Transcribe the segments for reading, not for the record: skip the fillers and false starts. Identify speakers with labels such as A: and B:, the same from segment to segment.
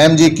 A: MGQ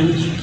B: MGQ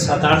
B: 7-8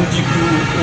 C: MGQ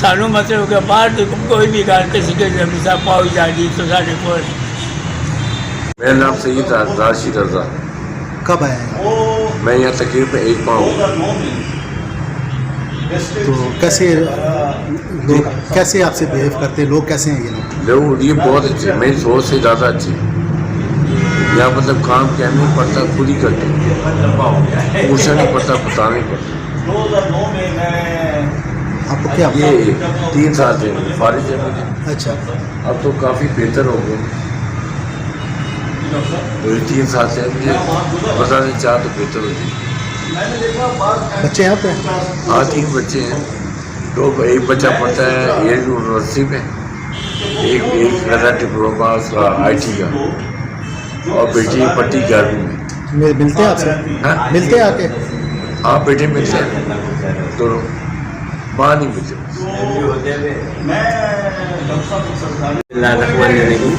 D: سانو مطلب کہ باہر تو کوئی بھی گل کسی کے مثال پہنچ جاتی تو سارے کو.
E: میرا نام سید راشد رضا.
F: کب آئے ہیں؟
E: میں یہاں تقریباً 1 ماہ ہوں.
F: تو کیسے آپ سے بہیو کرتے ہیں لوگ؟ کیسے ہیں یہ
E: لوگ یہ بہت اچھے، میری سوچ سے زیادہ اچھے. یہاں مطلب کام کہنا نہیں پڑتا، خود ہی کرتے ہیں، پوچھنا نہیں پڑتا، بتانا نہیں پڑتا.
F: آپ کو کیا؟
E: یہ 3 سال سے فارغ ہے مجھے.
F: اچھا.
E: اب تو کافی بہتر ہو گئے. 3 سال سے مجھے پتا نہیں چاہ تو بہتر ہوتی.
F: بچے یہاں پہ؟
E: ہاں 3 بچے ہیں. ایک بچہ پڑھتا ہے ایئر یونیورسٹی میں، ایک کرتا ہے ڈپلوما اس کا IT کا، اور بیٹی پٹی 11ویں میں.
F: ملتے ہیں آپ سے؟ ملتے ہیں آ کے؟
E: ہاں بیٹے ملتے ہیں دونوں، ماں نہیں ملتے.
G: اللہ الرحمن الرحیم.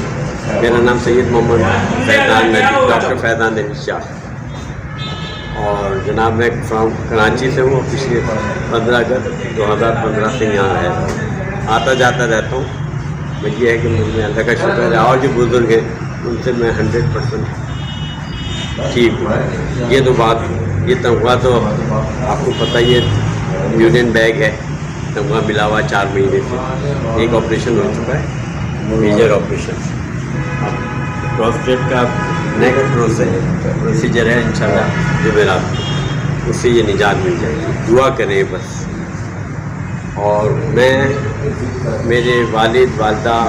G: میرا نام سید محمد فیضان نجیب، ڈاکٹر فیضان نجیب شاہ. اور جناب میں فرام کراچی سے ہوں. پچھلے 15 اگست 2015 سے یہاں رہتا، آتا جاتا رہتا ہوں. بس یہ ہے کہ مجھے اللہ کا شکر ہے، اور جو بزرگ ہیں ان سے میں 100% ٹھیک ہوں. یہ تو بات، یہ تنخواہ تو آپ کو پتہ ہی ہے، یونین بیگ ہے. تنخواہ ملا ہوا 4 مہینے سے. ایک آپریشن ہو چکا ہے، میجر آپریشن. اب پروسٹیٹ کا نیک پروسیجر ہے، انشاءاللہ جمعرات اس سے یہ نجات مل جائے گی. دعا کریں بس. اور میں، میرے والد والدہ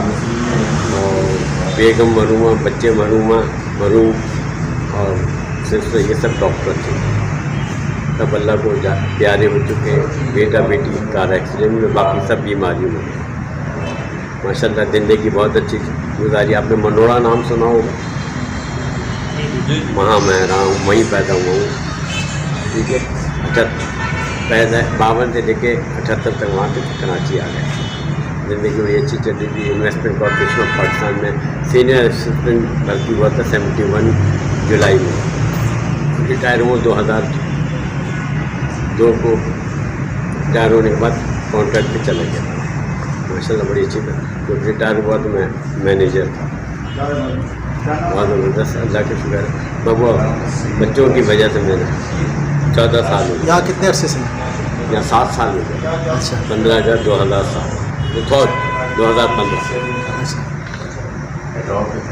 G: اور بیگم مرحومہ، بچے مرحوم اور سسٹر، یہ سب ڈاکٹر تھے. سب اللہ کو پیارے ہو چکے ہیں. بیٹا بیٹی کار ایکسیڈنٹ میں، باقی سب بیماریوں میں. ماشاء اللہ زندگی بہت اچھی گزاری. آپ نے منوڑا نام سنا ہوگا، وہاں میں رہا ہوں، وہیں پیدا ہوا ہوں. ٹھیک ہے. 52 سے لے کے 78 تک وہاں تک کراچی آ گئے. زندگی بڑی اچھی چل رہی تھی. انویسٹمنٹ کارپوریشن آف پاکستان میں سینئر اسسٹنٹ بھرتی ہوا تھا 71 جولائی میں. ریٹائر ہوا 2002 کو. ریٹائر ہونے کے بعد کانٹریکٹ پہ چلا گیا. ماشاء اللہ بڑی اچھی تھا. جب ریٹائر ہوا تو میں مینیجر تھا. بہت زبردست، اللہ کا شکر ہے. وہ بچوں کی وجہ سے میں نے 14 سال ہو گیا.
F: یہاں کتنے عرصے سے؟
G: یہاں 7 سال ہو گیا.
F: اچھا.
G: 15 اگست 2007 2015.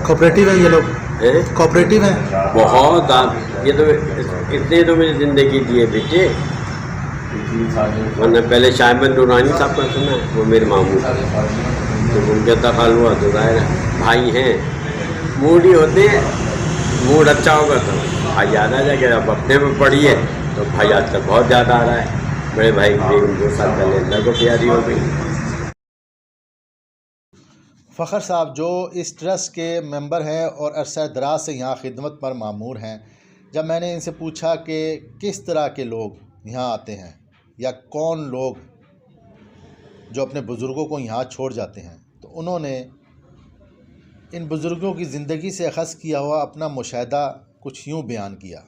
F: کوپریٹیو ہیں یہ لوگ؟ کوپریٹیو ہیں
G: بہت. آپ یہ تو اتنے تو میری زندگی دیے بیٹے. ورنہ پہلے شاہ احمد نورانی صاحب کا سنا ہے، وہ میرے ماموں تھے. جب ان کا انتقال ہوا تو ظاہر ہے بھائی ہیں، موڈ ہی ہوتے ہیں. موڈ اچھا ہوگا تو بھائی یاد آ جائے گا. اب اپنے میں پڑھیے تو بھائی آج کل بہت زیادہ آ رہا ہے. بڑے بھائی کی بیگم 2 سال پہلے اللہ کو پیاری ہو گئی.
A: فخر صاحب جو اس ٹرسٹ کے ممبر ہیں اور عرصہ دراز سے یہاں خدمت پر مامور ہیں، جب میں نے ان سے پوچھا کہ کس طرح کے لوگ یہاں آتے ہیں یا کون لوگ جو اپنے بزرگوں کو یہاں چھوڑ جاتے ہیں، تو انہوں نے ان بزرگوں کی زندگی سے اخذ کیا ہوا اپنا مشاہدہ کچھ یوں بیان کیا.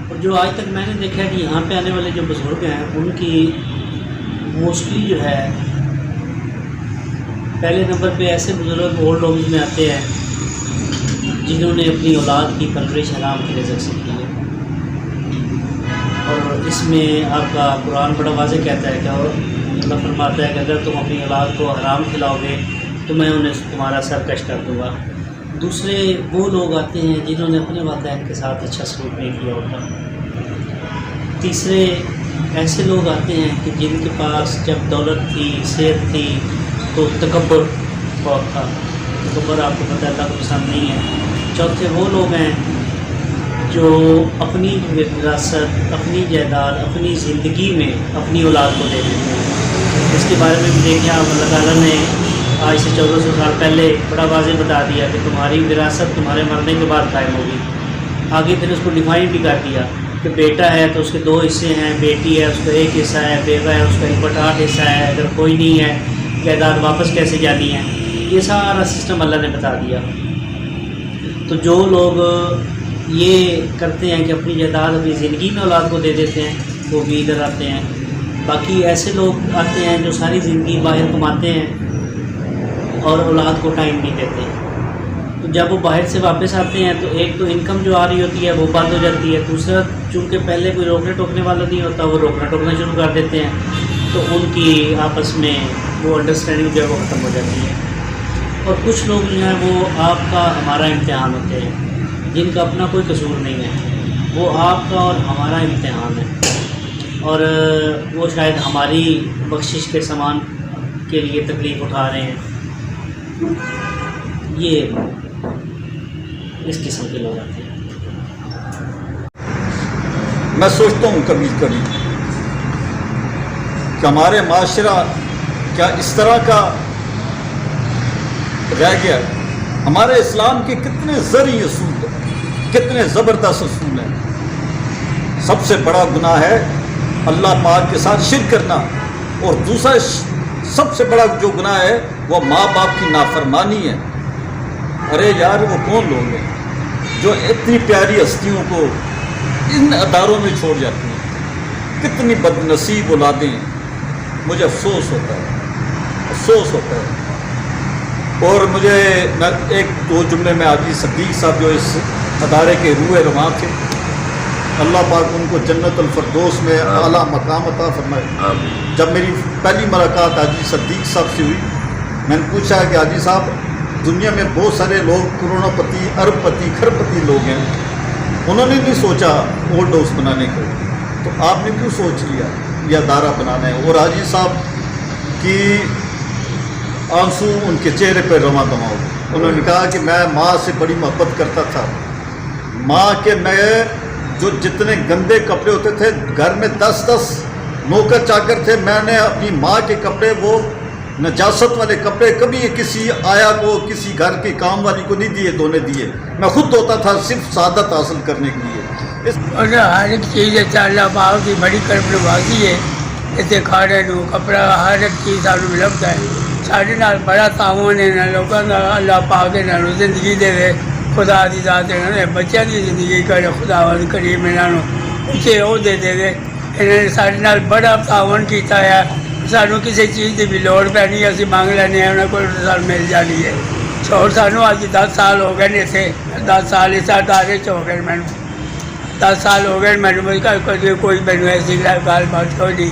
B: اور جو آج تک میں نے دیکھا ہے کہ یہاں پہ آنے والے جو بزرگ ہیں ان کی موسٹلی جو ہے پہلے نمبر پہ ایسے بزرگ اولڈ ہومز میں آتے ہیں جنہوں نے اپنی اولاد کی پرورش حرام کے رزق سے کی ہے. اور اس میں آپ کا قرآن بڑا واضح کہتا ہے کہ اللہ فرماتا ہے کہ اگر تم اپنی اولاد کو حرام کھلاؤ گے تو میں انہیں تمہارا سرکش کر دوں گا. دوسرے وہ لوگ آتے ہیں جنہوں نے اپنے والدین کے ساتھ اچھا سلوک نہیں کیا ہوتا. تیسرے ایسے لوگ آتے ہیں کہ جن کے پاس جب دولت تھی، صحت تھی، تو تکبر بہت تھا. تکبر آپ کو پتہ ہے اللہ کو پسند نہیں ہے. چوتھے وہ لوگ ہیں جو اپنی وراثت، اپنی جائیداد، اپنی زندگی میں اپنی اولاد کو دے دیتے ہیں. اس کے بارے میں بھی دیکھیں آپ، اللہ تعالیٰ نے آج سے 1400 سال پہلے بڑا واضح بتا دیا کہ تمہاری وراثت تمہارے مرنے کے بعد قائم ہوگی. آگے پھر اس کو ڈیفائن بھی کر دیا کہ بیٹا ہے تو اس کے 2 حصے ہیں، بیٹی ہے اس کا 1 حصہ ہے، بیٹا ہے اس کا 1/8 حصہ ہے. اگر کوئی نہیں ہے جائیداد واپس کیسے جانی ہے. یہ سارا سسٹم اللہ نے بتا دیا. تو جو لوگ یہ کرتے ہیں کہ اپنی جائیداد اپنی زندگی میں اولاد کو دے دیتے ہیں، وہ بھی ادھر آتے ہیں. باقی ایسے لوگ آتے ہیں جو ساری زندگی باہر کماتے ہیں اور اولاد کو ٹائم نہیں دیتے. تو جب وہ باہر سے واپس آتے ہیں تو ایک تو انکم جو آ رہی ہوتی ہے وہ بند ہو جاتی ہے. دوسرا چونکہ پہلے کوئی روکنے ٹوکنے والا نہیں ہوتا, وہ روکنا ٹوکنا شروع کر دیتے ہیں, تو ان کی آپس میں وہ انڈرسٹینڈنگ جو ہے وہ ختم ہو جاتی ہے. اور کچھ لوگ جو ہیں وہ آپ کا ہمارا امتحان ہوتے ہیں, جن کا اپنا کوئی قصور نہیں ہے, وہ آپ کا اور ہمارا امتحان ہے, اور وہ شاید ہماری بخشش کے سامان کے لیے تکلیف اٹھا رہے ہیں. یہ اس قسم کے لوگ آتے ہیں.
C: میں سوچتا ہوں کبھی کبھی کہ ہمارے معاشرہ کیا اس طرح کا رہ گیا. ہمارے اسلام کے کتنے زرعی اصول ہیں, کتنے زبردست اصول ہیں. سب سے بڑا گناہ ہے اللہ پاک کے ساتھ شرک کرنا, اور دوسرا سب سے بڑا جو گناہ ہے وہ ماں باپ کی نافرمانی ہے. ارے یار وہ کون لوگ ہیں جو اتنی پیاری ہستیوں کو ان اداروں میں چھوڑ جاتی ہیں؟ کتنی بد نصیب اولادیں ہیں. مجھے افسوس ہوتا ہے. اور مجھے ایک دو جملے میں حاجی صدیق صاحب جو اس ادارے کے روح رواں تھے, اللہ پاک ان کو جنت الفردوس میں اعلیٰ مقام عطا فرمائے. جب میری پہلی ملاقات حاجی صدیق صاحب سے ہوئی, میں نے پوچھا کہ حاجی صاحب دنیا میں بہت سارے لوگ کروڑوں پتی, ارب پتی, کھرب پتی لوگ ہیں, انہوں نے نہیں سوچا اولڈ ہاؤس بنانے کو, تو آپ نے کیوں سوچ لیا یہ ادارہ بنانا ہے؟ اور حاجی صاحب کی آنسو ان کے چہرے پہ رواں دواں ہو. انہوں نے کہا کہ میں ماں سے بڑی محبت کرتا تھا. ماں کے میں جو جتنے گندے کپڑے ہوتے تھے گھر میں 10 نوکر چاکر تھے, میں نے اپنی ماں کے کپڑے, وہ نجاست والے کپڑے, کبھی کسی آیا کو, کسی گھر کے کام والی کو نہیں دیے, دھونے دیے. میں خود دھوتا تھا صرف سعادت حاصل کرنے کے لیے.
D: اور ہر ایک چیز اللہ پاک کی بڑی کرم نوازی ہے. اسے کھانے نو کپڑا ہر ایک چیز سانو ملتا ہے. سارے نال بڑا تعاون ہے. لوگوں کا اللہ پاک نے زندگی دے, خدا کی ذات نے بچوں کی زندگی کرے, خدا کریم انہوں اچھے عہدے دے, انہوں نے سارے نال بڑا تعاون کیتا ہے. سانو کسی چیز کی بھی لوڑ پینی اسی مانگ لینے, انہوں کو سال مل جانی ہے. اور سانو اج 10 سال ہو گئے اتنے, 10 سال اس ادارے ہو گئے. میں 10 سال ہو گئے. میں کوئی مینو ایسی گل بات کوئی نہیں,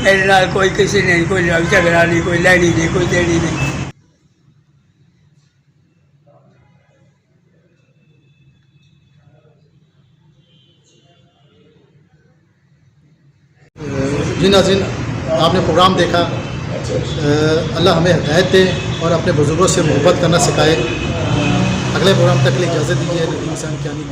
D: میرے نال کوئی کسی نے کوئی جھگڑا نہیں, کوئی لینی نہیں, کوئی دینی نہیں.
F: جی ناظرین, آپ نے پروگرام دیکھا. اللہ ہمیں ہدایت دے اور اپنے بزرگوں سے محبت کرنا سکھائے. اگلے پروگرام تک کے لیے اجازت دیجیے. ندیم حسین کیانی.